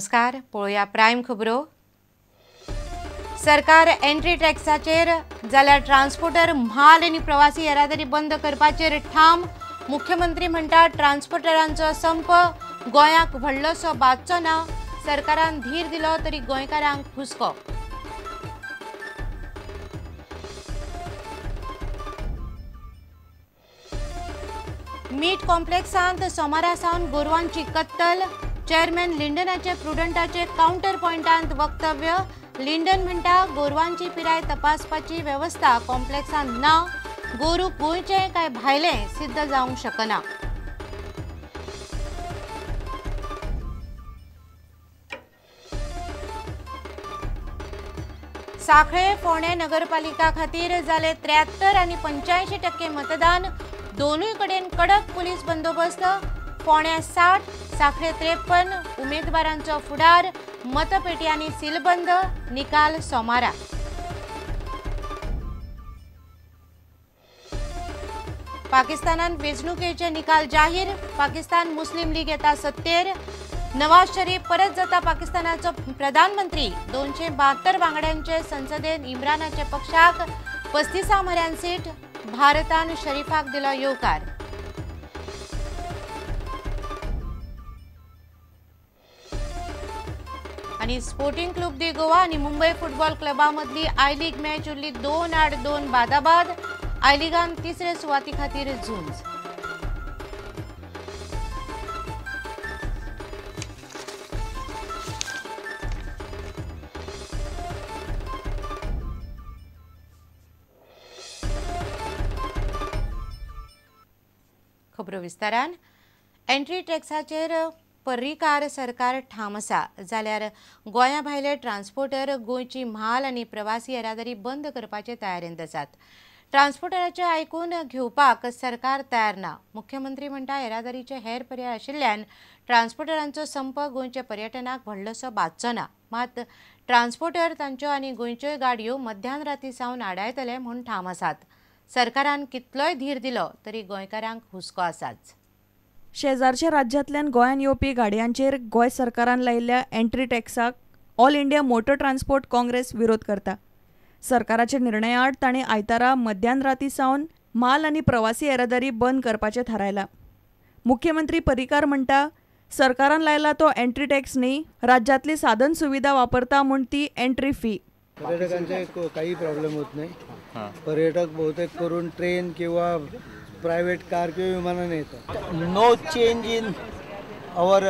नमस्कार, पळोवया प्रायम खबरो। सरकार एंट्री टॅक्साचेर जाल्यार ट्रान्सपोर्टर म्हाल आनी प्रवासी येरादारी बंद करपाचेर ठाम। मुख्यमंत्री म्हणटा ट्रान्सपोर्टरांचो संप गोंयाक व्हडलोसो बादचो ना। सरकारान धीर दिलो तरी गोंयकारांक हुस्को। मीट कॉम्प्लेक्सांत सोमारा सावन गोरवांची कत्तल। चेअरमॅन लिंडनाचे प्रुडंटाचे काउंटर पॉइंटांत वक्तव्य। लिंडन म्हणटा गोरवांची पिराय तपासपाची व्यवस्था कॉम्प्लेक्सांत ना। गोरू गोंयचे काय भायले सिद्ध जावंक शकना। साखळे फोंडे नगरपालिका खातीर जाले 73 आनी 85% मतदान। दोनूय कडेन कडक पुलीस बंदोबस्त। फोंड्या 60, साखळे 53 उमेदवारांचो फुडार। मतपेटयांनी सीलबंद। निकाल सोमारा। पाकिस्तानात वेंचणुकेचे निकाल जाहीर। पाकिस्तान मुस्लिम लीग येता सत्तेर। नवाज शरीफ परत जाता पाकिस्तानाचो प्रधानमंत्री। 272 वांगड्यांचे संसदेन इम्रानाचे पक्षाक 35 म्हऱ्यान सीट। भारतान शरीफाक दिलो येवकार। आणि स्पोर्टिंग क्लब दे गोवा आणि मुंबई फुटबॉल क्लबामधली आय लीग मॅच उरली 2-8-2 बादाबाद। आय लीगान तिसरे सुवाती खातीर झुंज। खबरो विस्तारान। एंट्री टॅक्साचेर पर्रीकार सरकार ठाम आसा जाल्यार गोंया भायले ट्रान्सपोर्टर गोंयची म्हाल आनी प्रवासी येरादारी बंद करपाचे तयारेंत आसात। ट्रान्सपोर्टरांचे आयकून घेवपाक सरकार तयार ना। मुख्यमंत्री म्हणटा येरादारीचे हेर पर्याय आशिल्ल्यान ट्रान्सपोर्टरांचो संप गोंयच्या पर्यटनाक व्हडलोसो बादचो ना। मात ट्रान्सपोर्टर तांच्यो आनी गोंयच्योय गाडयो मध्यान राती सावन आडायतले म्हूण ठाम आसात। सरकारान कितलोय धीर दिलो तरी गोंयकारांक हुस्को आसाच। शेजारच्या राज्यांतल्यान गोंयान येवपी गाडयांचेर गोंय सरकारान लायिल्ल्या एंट्री टॅक्साक All India Motor Transport Congress विरोध करता। सरकाराच्या निर्णया आड ताणें आयतारा मध्यान राती सावन माल आनी प्रवासी येरादारी बंद करपाचें थारायलां। मुख्यमंत्री पर्रीकार म्हणटा सरकारान लायला तो एंट्री टॅक्स न्ही, राज्यांतली साधन सुविधा वापरता म्हूण ती एंट्री फी। पर्यटकांचे काही प्रॉब्लेम होत नाही। पर्यटक बहुतेक करून ट्रेन किंवा प्रायव्हेट कार किंवा विमानाने येतात। No change in our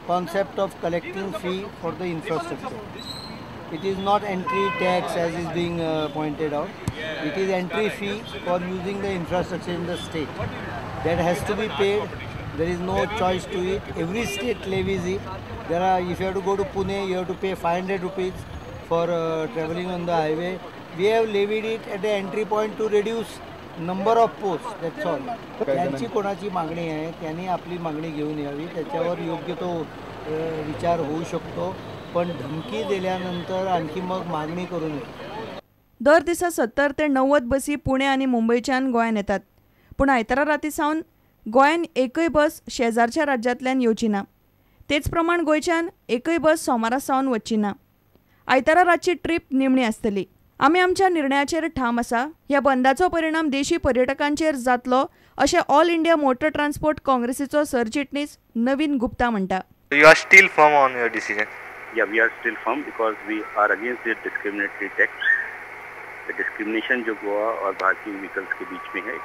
concept of collecting fee for the infrastructure. It is not entry tax as is being pointed out. It is entry fee for using the infrastructure in the state that has to be paid. There is no choice to it. Every state levies it. There are, if you have to go to Pune, you have to pay 500 rupees for traveling on the highway. We have levied it at the entry point to reduce number of posts. That's all. त्यांची कोणाची मागणी आहे त्यांनी आपली मागणी घेऊन यावी, त्याच्यावर योग्य तो विचार होऊ शकतो। पण धमकी दिल्यानंतर आणखी मग मागणी करू नये। दर दिसा 70 ते 90 बसी पुणे आणि मुंबईच्यान गोंयान येतात। पूण आयतारा राती सावन गोंयान एकय बस शेजारच्या राज्यांतल्यान येवची ना। तेच प्रमाण गोंयच्यान एकय बस सोमारा सावन वचची ना। आयतारा रातची ट्रीप निमणी आसतली। आमी आमच्या निर्णयाचेर ठाम आसा। ह्या बंदाचो परिणाम देशी पर्यटकांचेर जातलो अशें ऑल इंडिया मोटर ट्रान्सपोर्ट काँग्रेसीचो सरचिटणीस नवीन गुप्ता म्हणटा। You are still firm on your decision? Yeah, we are still firm because we are against the discriminatory tax. The discrimination जो गोवा और भारतीय व्हीकल्स के बीच में है,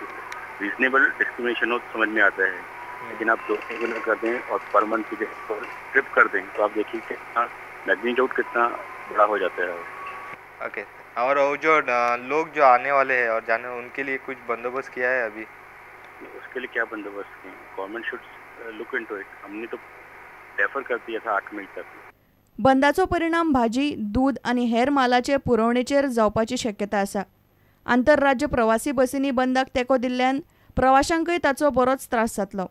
रीजनेबल डिस्क्रिमिनेशन हो समझ में आता है। लेकिन आप 2 महीने कर दें और पर मंथ की जगह ट्रिप कर दें तो आप देखिए कितना मैग्नीट्यूड कितना बड़ा हो जाता है। ओके, और वो जो लोग जो आने वाले हैं और जाने उनके लिए कुछ बंदोबस्त किया है अभी? उसके लिए क्या बंदोबस्त किए? Government should look into it. हमने तो रेफर कर दिया था 8 मई तक। बंदाचो परिणाम भाजी, दूध आणि हेर मालाचे पुरवणेचेर जावपाची शक्यता आसा। आंतरराज्य प्रवासी बसींनी बंदाक तेको दिल्ल्यान प्रवाशांकय ताचो बरोच त्रास जातलो।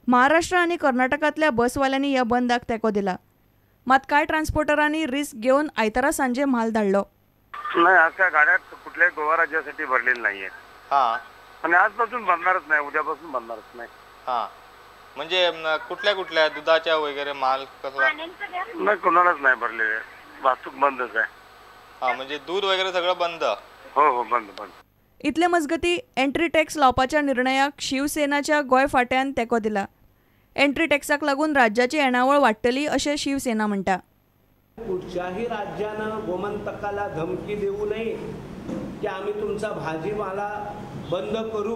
महाराष्ट्र आणि कर्नाटकांतल्या बसवाल्यांनी ह्या बंदाक तेको दिला। मात कांय ट्रान्सपोर्टरांनी रिस्क घेऊन आयतारा सांजे म्हाल धाडलो। नाही, अशा गाड्या कुठल्याही गोवा राज्यासाठी भरलेल्या नाहीये। आणि आजपासून बनणारच नाही, उद्यापासून बनणारच नाही। म्हणजे कुठल्या कुठल्या दुधाच्या वगैरे माल कसा? नाही, कोणालाच नाही भरलेले, वाहतूक बंदच आहे. हा, म्हणजे दूध वगैरे सगळं बंद. हो बंद बंद. इतले मजगती एंट्री टॅक्स लावपाच्या निर्णयाक शिवसेनाच्या गोंय फांट्यान तेंको दिला. एंट्री टॅक्साक लागून राज्याची येणावळ वाडटली अशें शिवसेना म्हणटा. कुठच्याही राज्यानं गोमंतकाला धमकी देऊ नये की आम्ही तुमचा भाजीपाला बंद करू,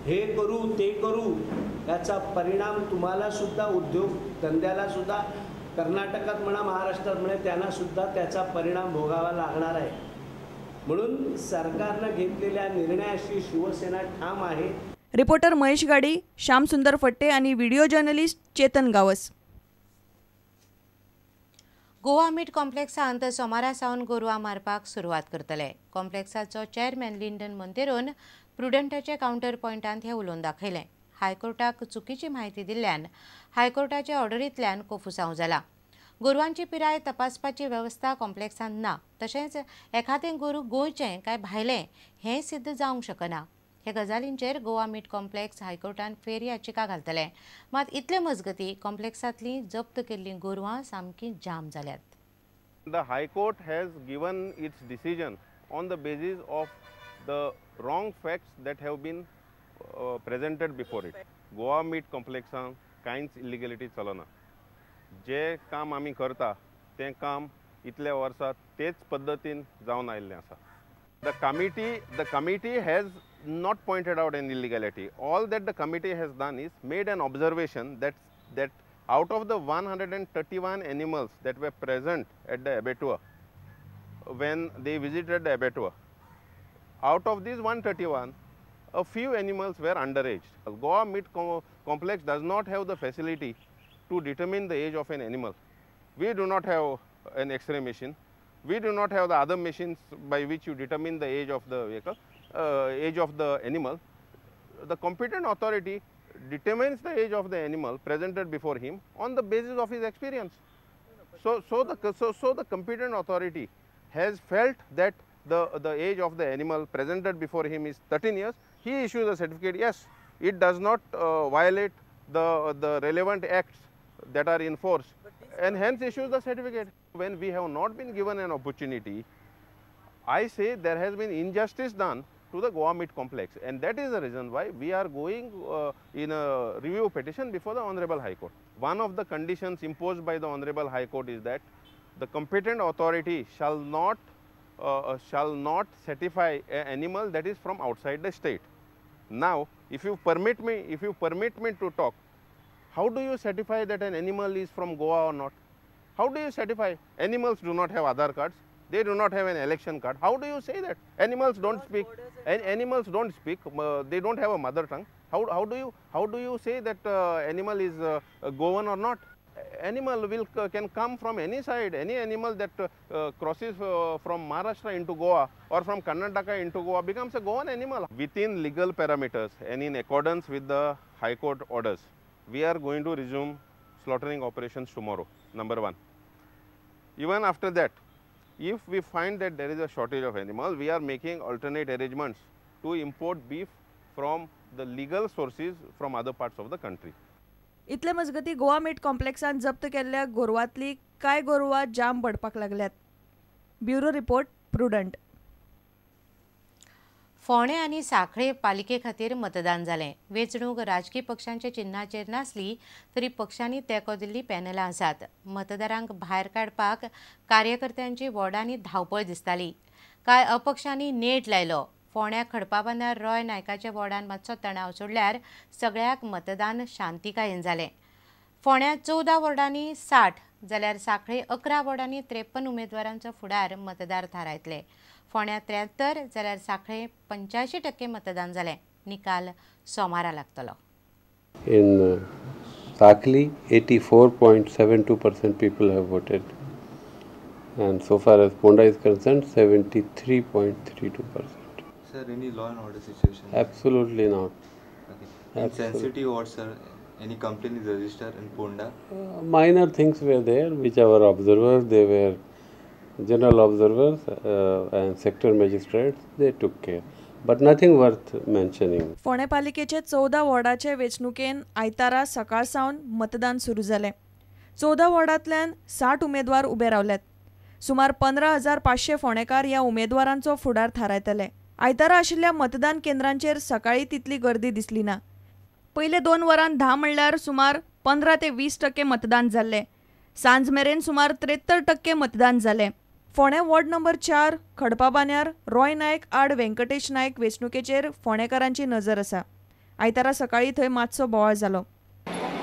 हे करू ते करू. याचा परिणाम तुम्हाला सुद्धा, उद्योग धंद्याला सुद्धा, कर्नाटकात म्हणा महाराष्ट्रात म्हणा त्यांना सुद्धा त्याचा परिणाम भोगावा लागणार आहे. म्हणून सरकारनं घेतलेल्या निर्णयाशी शिवसेना ठाम आहे. रिपोर्टर महेश गाडी, श्याम सुंदर फट्टे आणि video journalist Chetan Gawas. Goa meet कॉम्प्लेक्सांत सोमारा सावन गोरवां मारपाक सुरवात करतले. कॉम्प्लेक्साचो चेअरमॅन लिंडन मोंतेरोन प्रुडंटाचे काउंटर पॉयंटांत हे उलोवन दाखयलें. हायकोर्टाक चुकीची म्हायती दिल्ल्यान हायकोर्टाचे ऑर्डरींतल्यान कोफुसांव जाला. गोरवांची पिराय तपासपाची वेवस्था कॉम्प्लेक्सांत ना, तशेंच एखादें गोरू गोंयचें काय भायलें हें सिद्ध जावंक शकना. हे गजालींचेर गोवा मीट कॉम्प्लेक्स हायकोर्टान फेर याचिका घालतले. मात इतले मजगती कॉम्प्लेक्सांतलीं जप्त केल्लीं गोरवां सामकीं जाम जाल्यात. The High Court has given its decision on the basis of the wrong facts that have been presented before it. Goa Meat Complexan कांयच illegality चलना. जे काम आमी करता तें काम इतल्या वर्सां तेच पद्धतीन जावन आयिल्लें आसा. The committee has not pointed out any illegality. All that the committee has done is made an observation that out of the 131 animals that were present at the abattoir when they visited the abattoir, out of these 131, a few animals were underage. Goa Meat Complex does not have the facility to determine the age of an animal. We do not have an X-ray machine. We do not have the other machines by which you determine the age of the vehicle, age of the animal. The competent authority determines the age of the animal presented before him on the basis of his experience. So the competent authority has felt that the age of the animal presented before him is 13 years. He issues a certificate. Yes, it does not violate the relevant acts that are in force, and hence issues the certificate. When we have not been given an opportunity, I say there has been injustice done to the Goa Meat Complex, and that is the reason why we are going in a review petition before the Honorable High Court. One of the conditions imposed by the Honorable High Court is that the competent authority shall not certify an animal that is from outside the state. Now, if you permit me to talk, how do you certify that an animal is from Goa or not? How do you certify? Animals do not have Aadhaar cards. They do not have an election card. How do you say that? Animals don't speak. Animals don't speak. They don't have a mother tongue. How do you say that animal is Goan or not? Animal can come from any side. Any animal that crosses from Maharashtra into Goa or from Karnataka into Goa becomes a Goan animal. Within legal parameters and in accordance with the High Court orders, we are going to resume slaughtering operations tomorrow, number one. Even after that, if we find that there is a shortage of animals, we are making alternate arrangements to import beef from the legal sources from other parts of the country. इतले मजगती Goa meet कॉम्प्लेक्सान जप्त केल्ल्या गोरवांतली कांय गोरवां जाम पडपाक लागल्यात. Bureau report, prudent. फोंडे आनी सांखळे पालिके खातीर मतदान जालें. वेंचणूक राजकीय पक्षांच्या चिन्हाचेर नासली तरी पक्षांनी तेंको दिल्ली पॅनलां आसात. मतदारांक भायर काडपाक कार्यकर्त्यांची वॉर्डांनी धांवपळ दिसताली. कांय अपक्षांनी नेट लायलो. फोंड्या खडपाबांदार रॉय नायकाच्या वॉर्डान मातसो तणाव सोडल्यार सगळ्याक मतदान शांतिकायेन जालें. फोंड्या 14 वॉर्डांनी 60 जाल्यार सांखळे 11 वॉर्डांनी 53 उमेदवारांचो फुडार मतदार थारायतले. फोंड्या 73 जाल्यार सांखळे 85% मतदान जालें. निकाल सोमारा लागतलो. In Sakli, 84.72% people have voted, and so far as Ponda is concerned, 73.32%. Sir, any law and order situation? Absolutely not. Okay. In sensitive wards, sir, any complaint is registered in Ponda? Minor things were there, which our observers, they were general observers and sector magistrates, they took care. but nothing worth mentioning. फोंडे पालिकेचे 14 वॉर्डाचे वेंचणुकेन आयतारा सकाळ सावन मतदान सुरू जालें. 14 वॉर्डांतल्यान 60 उमेदवार उबे रावल्यात. सुमार 15,500 फोंडेकार ह्या उमेदवारांचो फुडार थारायतले. आयतारा आशिल्ल्या मतदान केंद्रांचेर सकाळी तितली गर्दी दिसली ना. पयले 2 वरांत 10 म्हणल्यार सुमार 15 ते 20% मतदान जाल्लें. सांज मेरेन सुमार 73% मतदान जालें. फोंडे वॉर्ड नंबर 4 खडपा बांद्यार रॉय नायक आड व्यंकटेश नायक वेंचणुकेचेर फोंडेकारांची नजर आसा. आयतारा सकाळी थंय मातसो बोवाळ जालो.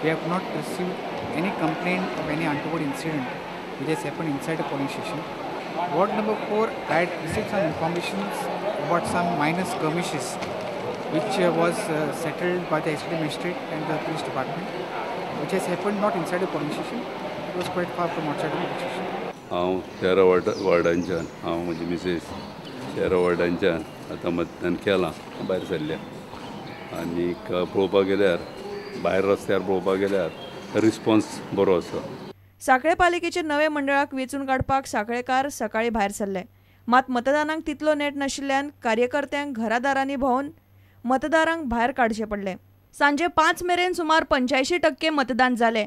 We have not received any complaint of any untoward incident which has happened inside a polling station. Ward number 4 had received some information about some minor skirmishes which was settled by the executive magistrate and the police department, which has happened not inside a polling station. It was quite far from outside the polling station. हांव 13 वॉर्डांच्यान हांव म्हजी Mrs 13 वॉर्डांच्यान आतां मतदान केलां भायर सरल्या. आनी पळोवपाक गेल्यार भायर रस्त्यार पळोवपाक गेल्यार रिस्पॉन्स बरो आसा. सांखळे पालिकेचे नवे मंडळाक वेंचून काडपाक सांखळेकार सकाळी भायर सरले. मात मतदानाक तितलो नेट नाशिल्ल्यान कार्यकर्त्यांक घरादारांनी भोंवन मतदारांक भायर काडचे पडले. सांजे 5 मेरेन सुमार 85% मतदान जालें.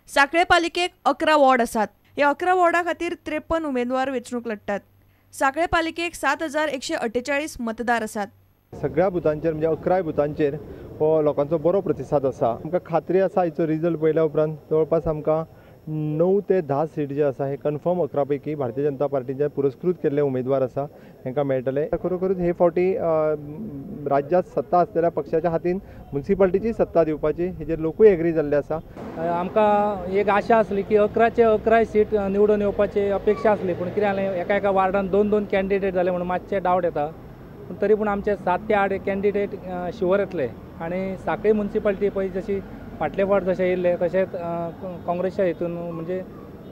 सांखळे पालिकेक 11 वॉर्ड आसात. ह्या 11 वॉर्डा खातीर 53 उमेदवार वेंचणूक लढटात. सांखळे पालिकेक 7,148 मतदार आसात. सगळ्या बुथांचेर म्हणजे 11 बुथांचेर हो लोकांचो बरो प्रतिसाद आसा. आमकां खात्री आसा हाचो रिजल्ट पळयल्या उपरांत जवळपास आमकां 9 ते 10 सीट जे आसा हे कन्फर्म 11 पैकी भारतीय जनता पार्टीचे पुरस्कृत केल्ले उमेदवार आसा हांकां मेळटले. खरोखरूच हे फावटी राज्यांत सत्ता आसलेल्या पक्षाच्या हातीन म्युन्सिपालिटीची सत्ता दिवपाची हेजेर लोकूय एग्री जाल्ले आसा. आमकां एक आशा आसली की 11चे 11 सीट निवडून येवपाची अपेक्षा आसली, पूण कितें जालें एका वार्डान 2-2 कॅन्डिडेट जाले म्हणून मातशे डावट येता. पूण तरी पूण आमचे 7 ते 8 कॅन्डिडेट शुवर येतले. आनी सांखळे म्युन्सिपालिटी पळय जशी फाटले फावट जशे येयल्ले तशेंच काँग्रेसच्या हितून म्हणजे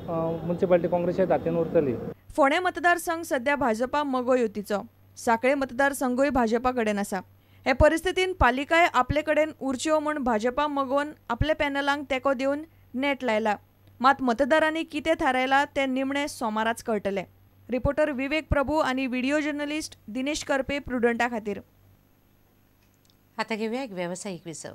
म्युन्सिपालिटी काँग्रेसच्या हातीन उरतली. फोंडे मतदारसंघ सध्या भाजपा मगो युतीचो. सांखळे मतदारसंघूय भाजपा कडेन आसा. हे परिस्थितीन पालिकाय आपले कडेन उरच्यो म्हूण भाजपा मगोवन आपल्या पॅनलांक तेंको दिवन नेट लायला. मात मतदारांनी कितें थारायलां तें निमणें सोमाराच कळटलें. रिपोर्टर विवेक प्रभू आनी व्हिडिओ जर्नलिस्ट दिनेश करपे प्रुडंटा खातीर. आता घेऊया एक व्यावसायिक विसव.